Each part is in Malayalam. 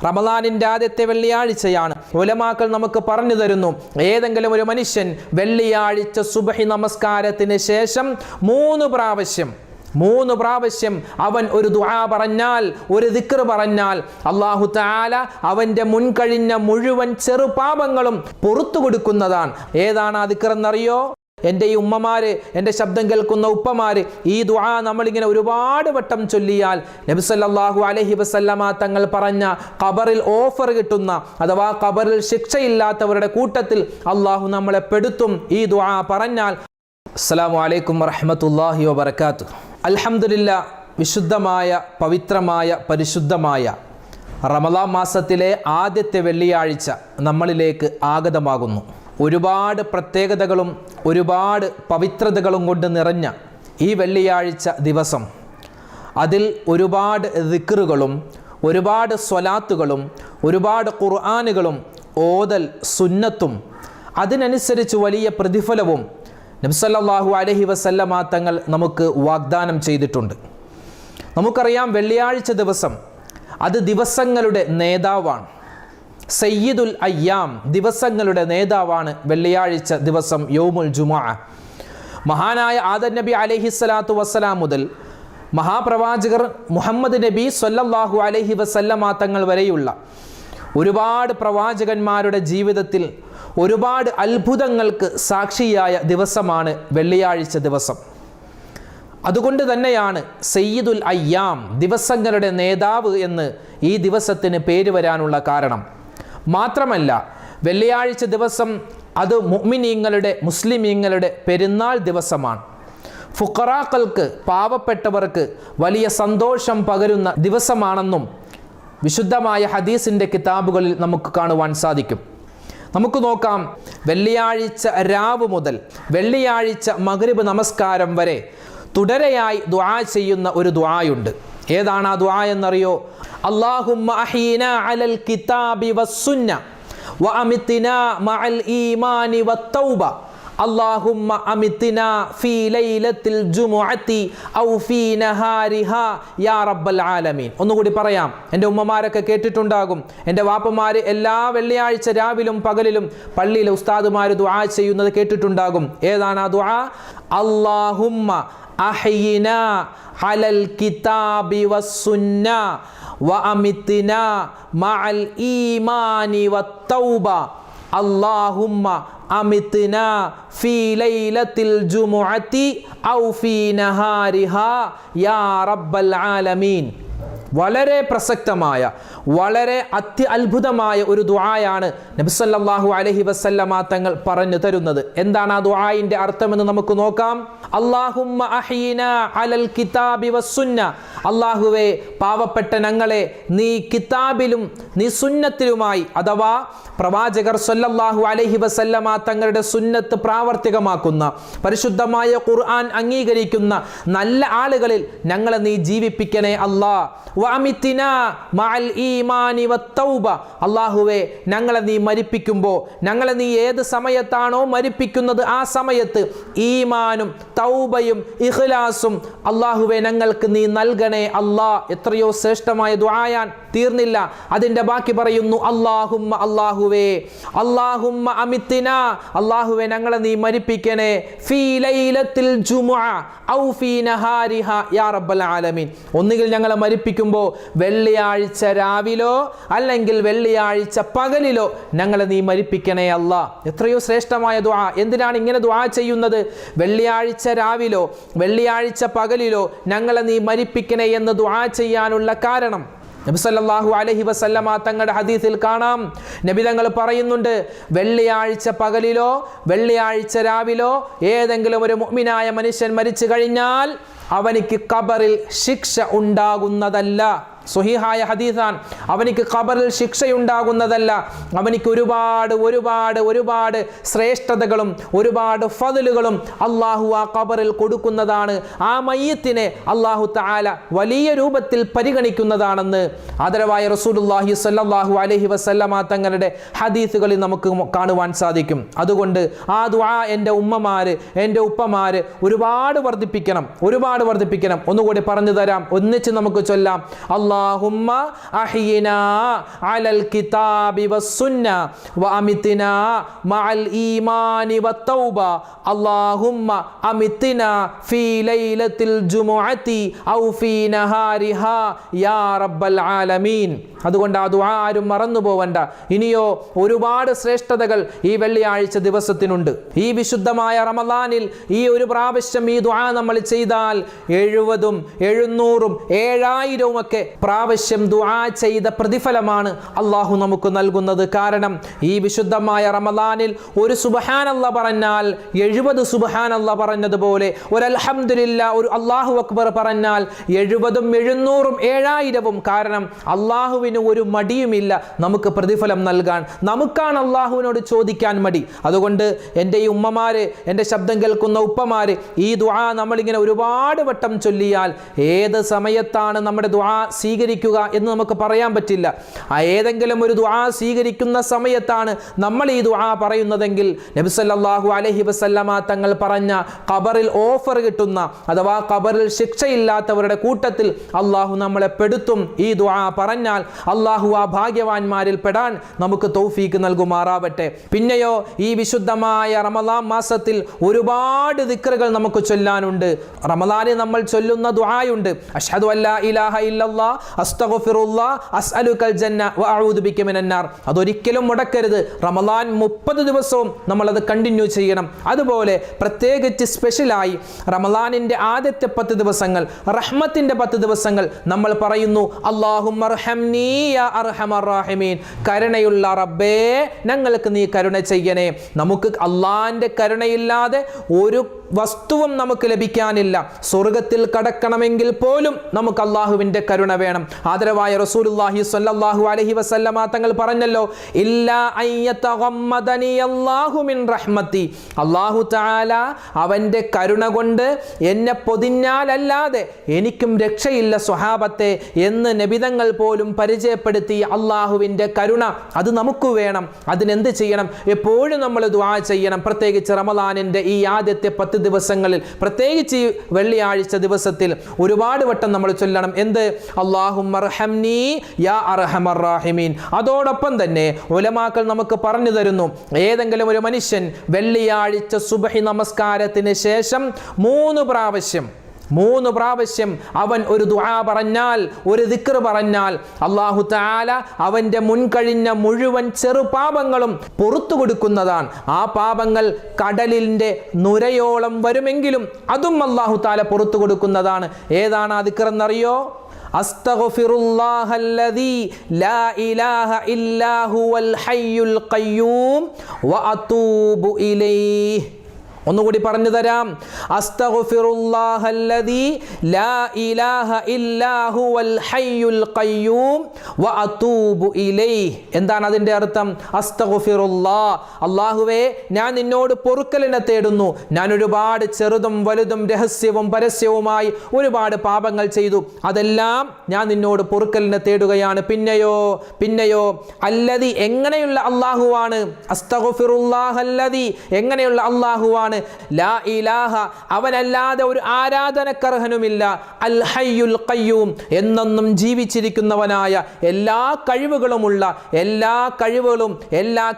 റമദാനിൻ്റെ ആദ്യത്തെ വെള്ളിയാഴ്ചയാണ്. ഉലമാക്കൾ നമുക്ക് പറഞ്ഞു തരുന്നു, ഏതെങ്കിലും ഒരു മനുഷ്യൻ വെള്ളിയാഴ്ച സുബ്ഹി നമസ്കാരത്തിന് ശേഷം 3 പ്രാവശ്യം അവൻ ഒരു ദുആ പറഞ്ഞാൽ, ഒരു ദിക്ർ പറഞ്ഞാൽ, അല്ലാഹു തആല അവൻ്റെ മുൻകഴിഞ്ഞ മുഴുവൻ ചെറുപാപങ്ങളും പുറത്തു കൊടുക്കുന്നതാണ്. ഏതാണ് ആ ദിക്ർ എന്നറിയോ? എൻ്റെ ഈ ഉമ്മമാര്, എൻ്റെ ശബ്ദം കേൾക്കുന്ന ഉപ്പമാര്, ഈ ദുആ നമ്മളിങ്ങനെ ഒരുപാട് വട്ടം ചൊല്ലിയാൽ നബി സല്ലല്ലാഹു അലൈഹി വസല്ലമ തങ്ങൾ പറഞ്ഞ ഖബറിൽ ഓഫർ കിട്ടുന്ന, അഥവാ ഖബറിൽ ശിക്ഷയില്ലാത്തവരുടെ കൂട്ടത്തിൽ അള്ളാഹു നമ്മളെ പെടുത്തും ഈ ദുആ പറഞ്ഞാൽ. അസ്സലാമു അലൈക്കും വറഹ്മത്തുള്ളാഹി വബറകാതുഹു. അൽഹംദുലില്ലാ, വിശുദ്ധമായ, പവിത്രമായ, പരിശുദ്ധമായ റമളാൻ മാസത്തിലെ ആദ്യത്തെ വെള്ളിയാഴ്ച നമ്മളിലേക്ക് ആഗതമാകുന്നു. ഒരുപാട് പ്രത്യേകതകളും ഒരുപാട് പവിത്രതകളും കൊണ്ട് നിറഞ്ഞ ഈ വെള്ളിയാഴ്ച ദിവസം, അതിൽ ഒരുപാട് ദിക്റുകളും ഒരുപാട് സ്വലാത്തുകളും ഒരുപാട് ഖുർആനുകളും ഓതൽ സുന്നത്തും അതിനനുസരിച്ച് വലിയ പ്രതിഫലവും നബി സല്ലല്ലാഹു അലൈഹി വസല്ലമ തങ്ങൾ നമുക്ക് വാഗ്ദാനം ചെയ്തിട്ടുണ്ട്. നമുക്കറിയാം, വെള്ളിയാഴ്ച ദിവസം അത് ദിവസങ്ങളുടെ നേതാവാണ്. സയ്യിദുൽ അയ്യാം, ദിവസങ്ങളുടെ നേതാവാണ് വെള്ളിയാഴ്ച ദിവസം, യൗമുൽ ജുമുഅ. മഹാനായ ആദം നബി അലൈഹിസ്സലാത്തു വസ്സലാം മുതൽ മഹാപ്രവാചകർ മുഹമ്മദ് നബി സ്വല്ലല്ലാഹു അലൈഹി വസല്ലമ തങ്ങൾ വരെയുള്ള ഒരുപാട് പ്രവാചകന്മാരുടെ ജീവിതത്തിൽ ഒരുപാട് അത്ഭുതങ്ങൾക്ക് സാക്ഷിയായ ദിവസമാണ് വെള്ളിയാഴ്ച ദിവസം. അതുകൊണ്ട് തന്നെയാണ് സയ്യിദുൽ അയ്യാം, ദിവസങ്ങളുടെ നേതാവ് എന്ന് ഈ ദിവസത്തിന് പേര് വരാനുള്ള കാരണം. മാത്രമല്ല, വെള്ളിയാഴ്ച ദിവസം അത് മുഅ്മിനീങ്ങളുടെ, മുസ്ലിമീങ്ങളുടെ പെരുന്നാൾ ദിവസമാണ്. ഫുഖറാക്കൾക്ക്, പാവപ്പെട്ടവർക്ക് വലിയ സന്തോഷം പകരുന്ന ദിവസമാണെന്നും വിശുദ്ധമായ ഹദീസിൻ്റെ കിതാബുകളിൽ നമുക്ക് കാണുവാൻ സാധിക്കും. നമുക്ക് നോക്കാം, വെള്ളിയാഴ്ച രാവ് മുതൽ വെള്ളിയാഴ്ച മഗ്രിബ് നമസ്കാരം വരെ തുടരെയായി ദുആ ചെയ്യുന്ന ഒരു ദുആയുണ്ട്. ഏതാണ് ആ ദുആ എന്നറിയോ? അല്ലാഹുമ്മ അഹീനാ അലൽ കിതാബി വസ്സുന്ന വഅമിത്നാ മഅൽ ഈമാനി വത്തൗബ അല്ലാഹുമ്മ അമിത്നാ ഫീ ലൈലത്തിൽ ജുമുഅത്തി ഔ ഫീ നഹാരിഹാ യാ റബ്ബൽ ആലമീൻ. ഒന്നുകൂടി പറയാം, എൻ്റെ ഉമ്മമാരൊക്കെ കേട്ടിട്ടുണ്ടാകും. എൻ്റെ വാപ്പമാർ എല്ലാ വെള്ളിയാഴ്ച രാവിലും പകലിലും പള്ളിയിലെ ഉസ്താദുമാർ ദുആ ചെയ്യുന്നത് കേട്ടിട്ടുണ്ടാകും. ഏതാണ് ആ ദുആ? അല്ലാഹുമ്മ അഹ്യിനാ അലൽ കിതാബി വസ്സുന്ന വഅമിത്നാ മഅൽ ഈമാനി വത്തൗബ അല്ലാഹുമ്മ അമിത്നാ ഫീ ലൈലത്തിൽ ജുമുഅത്തി ഔ ഫീ നഹാരിഹാ യാ റബ്ബൽ ആലമീൻ. വളരെ പ്രസക്തമായ, വളരെ അത്ഭുതമായ ഒരു ദുആയാണ് നബി സല്ലല്ലാഹു അലൈഹി വസല്ലമ തങ്ങൾ പറഞ്ഞു തരുന്നത്. എന്താണ് ആ ദുആയിൻ്റെ അർത്ഥമെന്ന് നമുക്ക് നോക്കാം. അല്ലാഹുമ്മ അഹ്യിനാ അലൽ കിതാബി വസ്സുന്ന. അല്ലാഹുവേ, പാവപ്പെട്ട ഞങ്ങളെ നീ കിതാബിലും നീ സുന്നത്തിലുമായി, അഥവാ പ്രവാചകർ സല്ലല്ലാഹു അലൈഹി വസല്ലമ തങ്ങളുടെ സുന്നത്ത് പ്രാവർത്തികമാക്കുന്ന, പരിശുദ്ധമായ ഖുർആൻ അംഗീകരിക്കുന്ന നല്ല ആളുകളിൽ ഞങ്ങളെ നീ ജീവിപ്പിക്കണേ അല്ലാ. വഅമിത്നാ മഅൽ ഈമാനി വത്തൗബ. അല്ലാഹുവേ, ഞങ്ങളെ നീ മരിപ്പിക്കുമ്പോൾ, ഞങ്ങളെ നീ ഏത് സമയത്താണോ മരിപ്പിക്കുന്നത് ആ സമയത്ത് ഈമാനും തൗബയും ഇഖ്ലാസും അല്ലാഹുവേ ഞങ്ങൾക്ക് നീ നൽകണേ അല്ലാ. എത്രയോ ശ്രേഷ്ഠമായ ദുആയാൻ, തീർന്നില്ല. അതിൻ്റെ ബാക്കി പറയുന്നു, അല്ലാഹുമ്മ, അല്ലാഹുവേ, അല്ലാഹുമ്മ അമിത്നാ, അല്ലാഹുവേ ഞങ്ങളെ നീ മരിപ്പിക്കണേ ഫീ ലൈലത്തിൽ ജുമുഅ ഔ ഫീ നഹാരിഹാ യാ റബ്ബൽ ആലമീൻ. ഒന്നുകിൽ ഞങ്ങളെ മരിപ്പിക്കുമ്പോൾ വെള്ളിയാഴ്ച രാവിലോ അല്ലെങ്കിൽ വെള്ളിയാഴ്ച പകലിലോ ഞങ്ങളെ നീ മരിപ്പിക്കണേ അല്ലാ. എത്രയോ ശ്രേഷ്ഠമായ ദുആ. എന്തിനാണ് ഇങ്ങനെ ദുആ ചെയ്യുന്നത്? വെള്ളിയാഴ്ച രാവിലോ വെള്ളിയാഴ്ച പകലിലോ ഞങ്ങളെ നീ മരിപ്പിക്കണേ എന്ന് ദുആ ചെയ്യാനുള്ള കാരണം നബി സല്ലല്ലാഹു അലൈഹി വസല്ലമ തങ്ങളുടെ ഹദീസിൽ കാണാം. നബി തങ്ങൾ പറയുന്നുണ്ട്, വെള്ളിയാഴ്ച പകലിലോ വെള്ളിയാഴ്ച രാവിലോ ഏതെങ്കിലും ഒരു മുഅ്മിനായ മനുഷ്യൻ മരിച്ചു കഴിഞ്ഞാൽ അവനിക്ക് ഖബറിൽ ശിക്ഷ ഉണ്ടാകുന്നതല്ല. സ്വഹീഹായ ഹദീസാണ്. അവനിക്ക് ഖബറിൽ ശിക്ഷയുണ്ടാകുന്നതല്ല, അവനിക്ക് ഒരുപാട് ഒരുപാട് ഒരുപാട് ശ്രേഷ്ഠതകളും ഒരുപാട് ഫദ്ലുകളും അള്ളാഹു ആ ഖബറിൽ കൊടുക്കുന്നതാണ്. ആ മയ്യിത്തിനെ അള്ളാഹു തആല വലിയ രൂപത്തിൽ പരിഗണിക്കുന്നതാണെന്ന് ആദരവായ റസൂലുള്ളാഹി സ്വല്ലല്ലാഹു അലൈഹി വസല്ലമ തങ്ങളുടെ ഹദീസുകളിൽ നമുക്ക് കാണുവാൻ സാധിക്കും. അതുകൊണ്ട് ആ ദുആ എൻ്റെ ഉമ്മമാര്, എൻ്റെ ഉപ്പമാര് ഒരുപാട് വർദ്ധിപ്പിക്കണം, ഒരുപാട് വർദ്ധിപ്പിക്കണം. ഒന്നുകൂടി പറഞ്ഞു തരാം, ഒന്നിച്ച് നമുക്ക് ചൊല്ലാം. അല്ലാഹുമ്മ അഹ്യിനാ അലൽ കിതാബി വസ്സുന്ന വഅമിത്നാ മഅൽ ഈമാനി വത്തൗബ അല്ലാഹുമ്മ അമിത്നാ ഫീ ലൈലത്തിൽ ജുമുഅത്തി ഔ ഫീ നഹാരിഹാ യാ റബ്ബൽ ആലമീൻ. അതുകൊണ്ട് ആ ദുആ ആരും മറന്നു പോവണ്ട. ഇനിയോ ഒരുപാട് ശ്രേഷ്ഠതകൾ ഈ വെള്ളിയാഴ്ച ദിവസത്തിനുണ്ട്. ഈ വിശുദ്ധമായ റമദാനിൽ ഈ ഒരു പ്രാവശ്യം ഈ ദുആ നമ്മൾ ചെയ്താൽ 70ഉം 700ഉം 7000ഉം ഒക്കെ പ്രാവശ്യം ദുആ ചെയ്ത പ്രതിഫലമാണ് അള്ളാഹു നമുക്ക് നൽകുന്നത്. കാരണം ഈ വിശുദ്ധമായ റമദാനിൽ ഒരു സുബ്ഹാനല്ലാഹ് പറഞ്ഞാൽ 70 സുബ്ഹാനല്ലാഹ് പറഞ്ഞതുപോലെ, ഒരു അൽഹംദുലില്ലാ, ഒരു അല്ലാഹു അക്ബർ പറഞ്ഞാൽ 70ഉം 700ഉം 7000ഉം. കാരണം അള്ളാഹുവിന് ഒരു മടിയുമില്ല നമുക്ക് പ്രതിഫലം നൽകാൻ. നമുക്കാണ് അള്ളാഹുവിനോട് ചോദിക്കാൻ മടി. അതുകൊണ്ട് എൻ്റെ ഈ ഉമ്മമാര്, എൻ്റെ ശബ്ദം കേൾക്കുന്ന ഉപ്പമാര്, ഈ ദുആ നമ്മളിങ്ങനെ ഒരുപാട് വട്ടം ചൊല്ലിയാൽ ഏത് സമയത്താണ് നമ്മുടെ ദുആ സ്വീകരിക്കുക എന്ന് നമുക്ക് പറയാൻ പറ്റില്ല. ഏതെങ്കിലും ഒരു ദുആ സ്വീകരിക്കുന്ന സമയത്താണ് നമ്മൾ ഈ ദുആ പറയുന്നതെങ്കിൽ നബി സല്ലല്ലാഹു അലൈഹി വസല്ലമ തങ്ങൾ പറഞ്ഞ ഖബറിൽ ഓഫർ കിട്ടുന്ന, അഥവാ ഖബറിൽ ശിക്ഷയില്ലാത്തവരുടെ കൂട്ടത്തിൽ അള്ളാഹു നമ്മളെ പെടുത്തും. ഈ ദുആ പറഞ്ഞാൽ അള്ളാഹു ആ ഭാഗ്യവാന്മാരിൽ പെടാൻ നമുക്ക് തൗഫീക്ക് നൽകുമാറാവട്ടെ. പിന്നെയോ ഈ വിശുദ്ധമായ റമദാൻ മാസത്തിൽ ഒരുപാട് ദിക്റുകൾ നമുക്ക് ചൊല്ലാനുണ്ട്. റമദാനിൽ നമ്മൾ ചൊല്ലുന്ന ദുആയുണ്ട്. അഷ്ഹദു അല്ലാ ഇലാഹ ഇല്ലല്ലാഹ് അസ്തഗ്ഫിറുല്ലാഹ് അസ്അലുകൽ ജന്ന വഅഊദു ബിക മിനന്നാർ. അതൊരിക്കലും മുടക്കരുത്. റമദാൻ 30 ദിവസവും നമ്മൾ അത് കണ്ടിന്യൂ ചെയ്യണം. അതുപോലെ പ്രത്യേകിച്ച് സ്പെഷ്യലായി റമദാനിന്റെ ആദ്യത്തെ 10 ദിവസങ്ങൾ, റഹ്മത്തിന്റെ 10 ദിവസങ്ങൾ നമ്മൾ പറയുന്നു അല്ലാഹുമ്മർഹംനി യാ അർഹമർ റഹീമീൻ. കരുണയുള്ള റബ്ബേ, ഞങ്ങൾക്ക് നീ കരുണ ചെയ്യണേ. നമുക്ക് അള്ളാന്റെ കരുണയില്ലാതെ ഒരു വസ്തുവും നമുക്ക് ലഭിക്കാനില്ല. സ്വർഗത്തിൽ കടക്കണമെങ്കിൽ പോലും നമുക്ക് അള്ളാഹുവിന്റെ കരുണ വേണം. ആദരവായ റസൂലുള്ളാഹി സ്വല്ലല്ലാഹു അലൈഹി വസല്ലമ തങ്ങൾ പറഞ്ഞല്ലോ, ഇല്ലാ അയ്യതഗമ്മദനി അല്ലാഹു മിൻ റഹ്മത്തി. അല്ലാഹു തആല അവന്റെ കരുണ കൊണ്ട് എന്നെ പൊതിഞ്ഞാലല്ലാതെ എനിക്കും രക്ഷയില്ല സ്വഹാബത്തെ എന്ന് നബിതങ്ങൾ പോലും പരിചയപ്പെടുത്തിയ അള്ളാഹുവിന്റെ കരുണ അത് നമുക്ക് വേണം. അതിനെന്ത് ചെയ്യണം? എപ്പോഴും നമ്മൾ ദുആ ചെയ്യണം. പ്രത്യേകിച്ച് റമദാനിന്റെ ഈ ആദ്യത്തെ 10 ദിവസങ്ങളിൽ, പ്രത്യേകിച്ച് ഈ വെള്ളിയാഴ്ച ദിവസത്തിൽ ഒരുപാട് വട്ടം നമ്മൾ ചൊല്ലണം. എന്ത്? അല്ലാഹുമ്മർഹംനി യാ അർഹമർ റഹീമീൻ. അതോടൊപ്പം തന്നെ ഉലമാക്കൾ നമുക്ക് പറഞ്ഞു തരുന്നു, ഏതെങ്കിലും ഒരു മനുഷ്യൻ വെള്ളിയാഴ്ച സുബ്ഹി നമസ്കാരത്തിന് ശേഷം 3 പ്രാവശ്യം അവൻ ഒരു ദുആ പറഞ്ഞാൽ, ഒരു ദിക്ർ പറഞ്ഞാൽ, അല്ലാഹു തആല അവന്റെ മുൻകഴിഞ്ഞ മുഴുവൻ ചെറുപാപങ്ങളും പുറത്തു കൊടുക്കുന്നതാണ്. ആ പാപങ്ങൾ കടലിന്റെ നുരയോളം വരുമെങ്കിലും അതും അല്ലാഹു തആല പുറത്തു കൊടുക്കുന്നതാണ്. ഏതാണ് ആ ദിക്ർ എന്നറിയോ? അസ്തഗ്ഫിറുല്ലാഹല്ലദീ ലാ ഇലാഹ ഇല്ലാ ഹുവൽ ഹയ്യുൽ ഖയ്യൂം വഅതൂബു ഇലൈഹി. ഒന്നുകൂടി പറഞ്ഞു തരാം. അസ്തഗ്ഫിറുല്ലാഹല്ലദീ ലാ ഇലാഹ ഇല്ലാ ഹുവൽ ഹയ്യുൽ ഖയ്യൂം വഅതൂബു ഇലൈഹി. എന്താണ് അതിന്റെ അർത്ഥം? അസ്തഗ്ഫിറുല്ലാഹ്, അല്ലാഹുവേ ഞാൻ നിന്നോട് പൊറുക്കലിനെ തേടുന്നു. ഞാൻ ഒരുപാട് ചെറുതും വലുതും രഹസ്യവും പരസ്യവുമായി ഒരുപാട് പാപങ്ങൾ ചെയ്തു. അതെല്ലാം ഞാൻ നിന്നോട് പൊറുക്കലിനെ തേടുകയാണ്. പിന്നെയോ അല്ലദീ, എങ്ങനെയുള്ള അല്ലാഹുവാണ്? അസ്തഗ്ഫിറുല്ലാഹല്ലദീ, എങ്ങനെയുള്ള അല്ലാഹുവാണ്? ലാ ഇലാഹ, അവനല്ലാതെ ഒരു ആരാധനക്കർഹനുമില്ല. അൽ ഹയ്യുൽ ഖയ്യൂം, എന്നെന്നും ജീവിച്ചിരിക്കുന്നവനായ, എല്ലാ കഴിവുകളുമുള്ള, എല്ലാ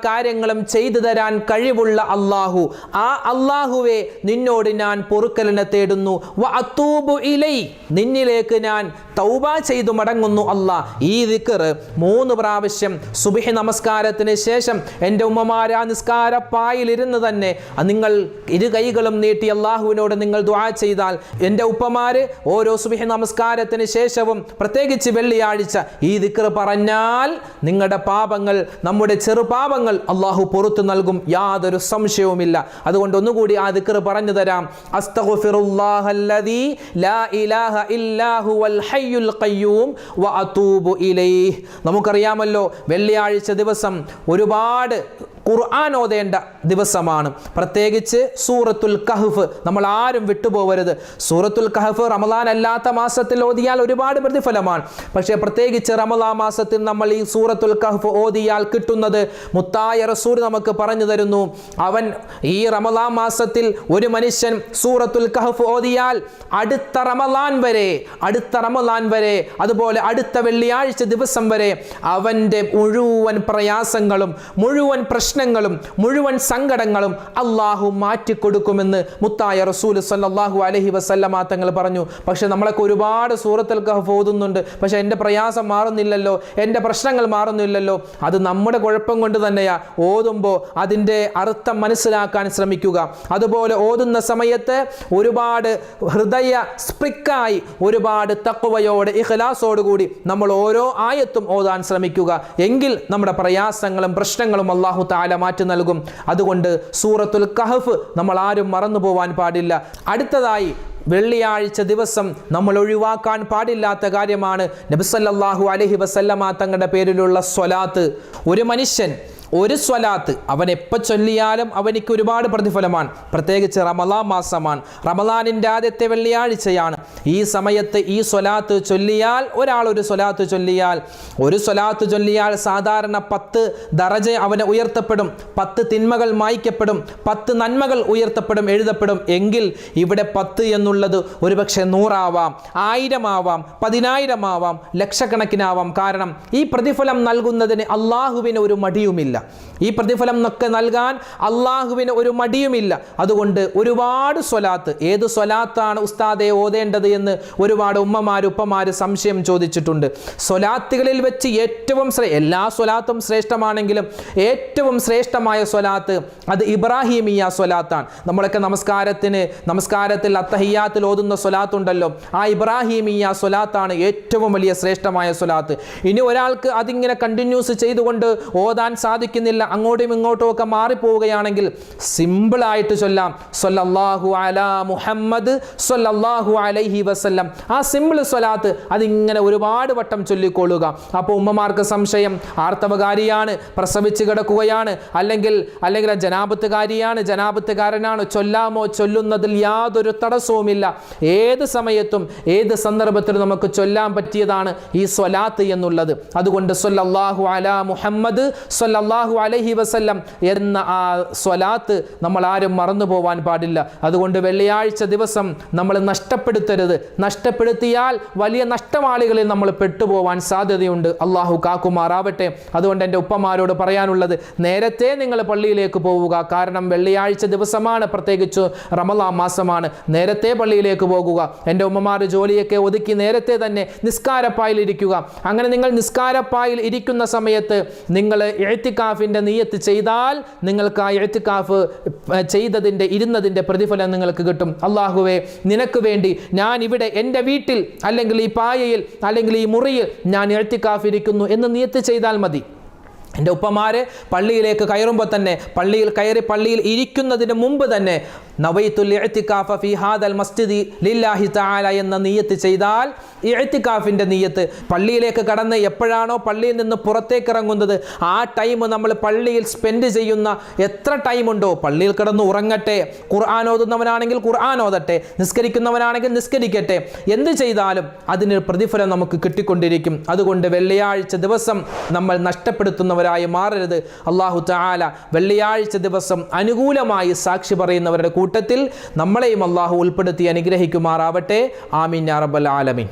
കാര്യങ്ങളും ചെയ്തു തരാൻ കഴിവുള്ള അല്ലാഹു. ആ അല്ലാഹുവേ, നിന്നോട് ഞാൻ പൊറുക്കലിനെ തേടുന്നു. വഅതൂബു ഇലൈ, നിന്നിലേക്ക് ഞാൻ തൗബ ചെയ്തു മടങ്ങുന്നു അല്ലാ. ഈ ദിക്ർ 3 പ്രാവശ്യം സുബ്ഹി നമസ്കാരത്തിന് ശേഷം എൻ്റെ ഉമ്മമാരെ ആ നിസ്കാരപ്പായിലിരുന്ന് തന്നെ നിങ്ങൾ 2 കൈകളും നീട്ടി അള്ളാഹുവിനോട് നിങ്ങൾ ദുആ ചെയ്താൽ, എൻ്റെ ഉപ്പമാര് ഓരോ സുബ്ഹി നമസ്കാരത്തിന് ശേഷവും പ്രത്യേകിച്ച് വെള്ളിയാഴ്ച ഈ ദിക്ർ പറഞ്ഞാൽ നിങ്ങളുടെ പാപങ്ങൾ, നമ്മുടെ ചെറുപാപങ്ങൾ അള്ളാഹു പുറത്തു നൽകും, യാതൊരു സംശയവുമില്ല. അതുകൊണ്ട് ഒന്നുകൂടി ആ ദിക്ർ പറഞ്ഞു തരാം. അസ്തഗ്ഫിറുല്ലാഹല്ലദീ ലാ ഇലാഹ ഇല്ലാ ഹുവൽ ഹയ്യുൽ ഖയ്യൂം വഅതൂബു ഇലൈഹി. നമുക്കറിയാമല്ലോ, വെള്ളിയാഴ്ച ദിവസം ഒരുപാട് ഖുർആൻ ഓതേണ്ട ദിവസമാണ്. പ്രത്യേകിച്ച് സൂറത്തുൽ കഹ്ഫ് നമ്മൾ ആരും വിട്ടുപോകരുത്. സൂറത്തുൽ കഹ്ഫ് റമദാൻ അല്ലാത്ത മാസത്തിൽ ഓതിയാൽ ഒരുപാട് പ്രതിഫലമാണ്. പക്ഷേ പ്രത്യേകിച്ച് റമദാൻ മാസത്തിൽ നമ്മൾ ഈ സൂറത്തുൽ കഹ്ഫ് ഓതിയാൽ കിട്ടുന്നത് മുത്തായ റസൂൽ നമുക്ക് പറഞ്ഞു തരുന്നു. അവൻ ഈ റമദാൻ മാസത്തിൽ ഒരു മനുഷ്യൻ സൂറത്തുൽ കഹ്ഫ് ഓതിയാൽ അടുത്ത റമദാൻ വരെ അതുപോലെ അടുത്ത വെള്ളിയാഴ്ച ദിവസം വരെ അവൻ്റെ മുഴുവൻ പ്രയാസങ്ങളും മുഴുവൻ പ്രശ്നങ്ങളും മുഴുവൻ സങ്കടങ്ങളും അള്ളാഹു മാറ്റിക്കൊടുക്കുമെന്ന് മുത്തായ റസൂൽ സല്ലല്ലാഹു അലൈഹി വസല്ലമ തങ്ങൾ പറഞ്ഞു. പക്ഷെ നമ്മളൊക്കെ ഒരുപാട് സൂറത്തുൽ കഹ്ഫ് ഓതുന്നുണ്ട്, പക്ഷെ എൻ്റെ പ്രയാസം മാറുന്നില്ലല്ലോ, എൻ്റെ പ്രശ്നങ്ങൾ മാറുന്നില്ലല്ലോ. അത് നമ്മുടെ കുഴപ്പം കൊണ്ട് തന്നെയാ. ഓതുമ്പോൾ അതിൻ്റെ അർത്ഥം മനസ്സിലാക്കാൻ ശ്രമിക്കുക. അതുപോലെ ഓതുന്ന സമയത്ത് ഒരുപാട് ഹൃദയ സ്പ്രിക്കായി ഒരുപാട് തഖ്വയോടെ ഇഖ്ലാസോടുകൂടി നമ്മൾ ഓരോ ആയത്തും ഓതാൻ ശ്രമിക്കുക. എങ്കിൽ നമ്മുടെ പ്രയാസങ്ങളും പ്രശ്നങ്ങളും അല്ലാഹു തആല മാറ്റി നൽകും. അതുകൊണ്ട് സൂറത്തുൽ കഹ്ഫ് നമ്മൾ ആരും മറന്നു പോവാൻ പാടില്ല. അടുത്തതായി വെള്ളിയാഴ്ച ദിവസം നമ്മൾ ഒഴിവാക്കാൻ പാടില്ലാത്ത കാര്യമാണ് നബി സല്ലല്ലാഹു അലൈഹി വസല്ലമ തങ്ങളുടെ പേരിലുള്ള സ്വലാത്ത്. ഒരു മനുഷ്യൻ ഒരു സ്വലാത്ത് അവൻ എപ്പോൾ ചൊല്ലിയാലും അവനിക്ക് ഒരുപാട് പ്രതിഫലമാണ്. പ്രത്യേകിച്ച് റമദാൻ മാസമാണ്, റമദാനിൻ്റെ ആദ്യത്തെ വെള്ളിയാഴ്ചയാണ്. ഈ സമയത്ത് ഈ സ്വലാത്ത് ചൊല്ലിയാൽ ഒരു സ്വലാത്ത് ചൊല്ലിയാൽ സാധാരണ 10 ദറജ അവന് ഉയർത്തപ്പെടും, 10 തിന്മകൾ മായ്ക്കപ്പെടും, 10 നന്മകൾ എഴുതപ്പെടും. എങ്കിൽ ഇവിടെ 10 എന്നുള്ളത് ഒരുപക്ഷെ 100 ആവാം, 1000 ആവാം, 10,000 ആവാം, ലക്ഷക്കണക്കിനാവാം. കാരണം ഈ പ്രതിഫലം നൽകുന്നതിന് അള്ളാഹുവിന് ഒരു മടിയുമില്ല. ഈ പ്രതിഫലം ഒക്കെ നൽകാൻ അള്ളാഹുവിന് ഒരു മടിയുമില്ല. അതുകൊണ്ട് ഒരുപാട് സ്വലാത്ത്, ഏത് സ്വലാത്താണ് ഉസ്താദെ ഓതേണ്ടത് എന്ന് ഒരുപാട് ഉപ്പമാര് സംശയം ചോദിച്ചിട്ടുണ്ട്. സ്വലാത്തുകളിൽ വെച്ച് ഏറ്റവും എല്ലാ സ്വലാത്തും ശ്രേഷ്ഠമാണെങ്കിലും ഏറ്റവും ശ്രേഷ്ഠമായ സ്വലാത്ത് അത് ഇബ്രാഹിമിയ സ്വലാത്താണ്. നമ്മളൊക്കെ നമസ്കാരത്തിൽ അത്തഹിയ്യാത്തിൽ ഓതുന്ന സ്വലാത്തുണ്ടല്ലോ, ആ ഇബ്രാഹിമിയ സ്വലാത്താണ് ഏറ്റവും വലിയ ശ്രേഷ്ഠമായ സ്വലാത്ത്. ഇനി ഒരാൾക്ക് അതിങ്ങനെ കണ്ടിന്യൂസ് ചെയ്തുകൊണ്ട് ഓതാൻ സാധിക്കുന്നില്ല, അങ്ങോട്ടും ഇങ്ങോട്ടും ഒക്കെ മാറിപ്പോവുകയാണെങ്കിൽ സിമ്പിളായിട്ട് ചൊല്ലാം സ്വല്ലല്ലാഹു അലാ മുഹമ്മദ് സ്വല്ലല്ലാഹു അലൈഹി വസല്ലം. ആ സിമ്പിൾ സ്വലാത്ത് അതിങ്ങനെ ഒരുപാട് വട്ടം ചൊല്ലിക്കൊള്ളുക. അപ്പോൾ ഉമ്മമാർക്ക് സംശയം, ആർത്തവകാരിയാണ്, പ്രസവിച്ച് കിടക്കുകയാണ്, അല്ലെങ്കിൽ ജനാപത്തുകാരനാണ്, ചൊല്ലാമോ? ചൊല്ലുന്നതിൽ യാതൊരു തടസ്സവുമില്ല. ഏത് സമയത്തും ഏത് സന്ദർഭത്തിലും നമുക്ക് ചൊല്ലാൻ പറ്റിയതാണ് ഈ സ്വലാത്ത് എന്നുള്ളത്. അതുകൊണ്ട് സ്വല്ലല്ലാഹു അലാ മുഹമ്മദ് സ്വല്ലല്ലാഹു അലൈഹി വസല്ലം എന്ന ആ സ്വലാത്ത് നമ്മൾ ആരും മറന്നു പോവാൻ പാടില്ല. അതുകൊണ്ട് വെള്ളിയാഴ്ച ദിവസം നമ്മൾ നഷ്ടപ്പെടുത്തരുത്. നഷ്ടപ്പെടുത്തിയാൽ വലിയ നഷ്ടവാളികളിൽ നമ്മൾ പെട്ടുപോവാൻ സാധ്യതയുണ്ട്. അള്ളാഹു കാക്കുമാറാവട്ടെ. അതുകൊണ്ട് എൻ്റെ ഉപ്പമാരോട് പറയാനുള്ളത്, നേരത്തെ നിങ്ങൾ പള്ളിയിലേക്ക് പോവുക. കാരണം വെള്ളിയാഴ്ച ദിവസമാണ്, പ്രത്യേകിച്ച് റമദാൻ മാസമാണ്. നേരത്തെ പള്ളിയിലേക്ക് പോകുക. എൻ്റെ ഉമ്മമാർ ജോലിയൊക്കെ ഒതുക്കി നേരത്തെ തന്നെ നിസ്കാരപ്പായിൽ ഇരിക്കുക. അങ്ങനെ നിങ്ങൾ നിസ്കാരപ്പായിൽ ഇരിക്കുന്ന സമയത്ത് നിങ്ങൾ ഇഅ്തികാഫിൻ്റെ നിയ്യത്ത് ചെയ്താൽ നിങ്ങൾക്ക് ആ ഇഅ്തികാഫ് ഇരുന്നതിൻ്റെ പ്രതിഫലം നിങ്ങൾക്ക് കിട്ടും. അല്ലാഹുവേ, നിനക്ക് വേണ്ടി ഞാൻ ഇവിടെ എൻ്റെ വീട്ടിൽ അല്ലെങ്കിൽ ഈ പായയിൽ അല്ലെങ്കിൽ ഈ മുറിയിൽ ഞാൻ ഇഅ്തികാഫ് ഇരിക്കുന്നു എന്ന് നിയ്യത്ത് ചെയ്താൽ മതി. എൻ്റെ ഉപ്പമാര് പള്ളിയിലേക്ക് കയറുമ്പോൾ തന്നെ, പള്ളിയിൽ ഇരിക്കുന്നതിന് മുമ്പ് തന്നെ നവൈത്തുൽ ഇഅ്തികാഫ ഫീ ഹാദൽ മസ്ജിദി ലില്ലാഹി തആല എന്ന നിയ്യത്ത് ചെയ്താൽ, ഇഅ്തികാഫിൻ്റെ നിയ്യത്ത് പള്ളിയിലേക്ക് കടന്ന് എപ്പോഴാണോ പള്ളിയിൽ നിന്ന് പുറത്തേക്ക് ഇറങ്ങുന്നത് ആ ടൈം നമ്മൾ പള്ളിയിൽ സ്പെൻഡ് ചെയ്യുന്ന എത്ര ടൈമുണ്ടോ പള്ളിയിൽ കിടന്ന് ഉറങ്ങട്ടെ, ഖുർആൻ ഓതുന്നവനാണെങ്കിൽ ഖുർആൻ ഓതട്ടെ, നിസ്കരിക്കുന്നവനാണെങ്കിൽ നിസ്കരിക്കട്ടെ, എന്ത് ചെയ്താലും അതിന് പ്രതിഫലം നമുക്ക് കിട്ടിക്കൊണ്ടിരിക്കും. അതുകൊണ്ട് വെള്ളിയാഴ്ച ദിവസം നമ്മൾ നഷ്ടപ്പെടുത്തുന്നവരായി മാറരുത്. അല്ലാഹു തആല വെള്ളിയാഴ്ച ദിവസം അനുകൂലമായി സാക്ഷി പറയുന്നവരുടെ കൂട്ടത്തിൽ നമ്മളെയും അല്ലാഹു ഉൾപ്പെടുത്തി അനുഗ്രഹിക്കുമാറാവട്ടെ. ആമീൻ യാ റബ്ബൽ ആലമീൻ.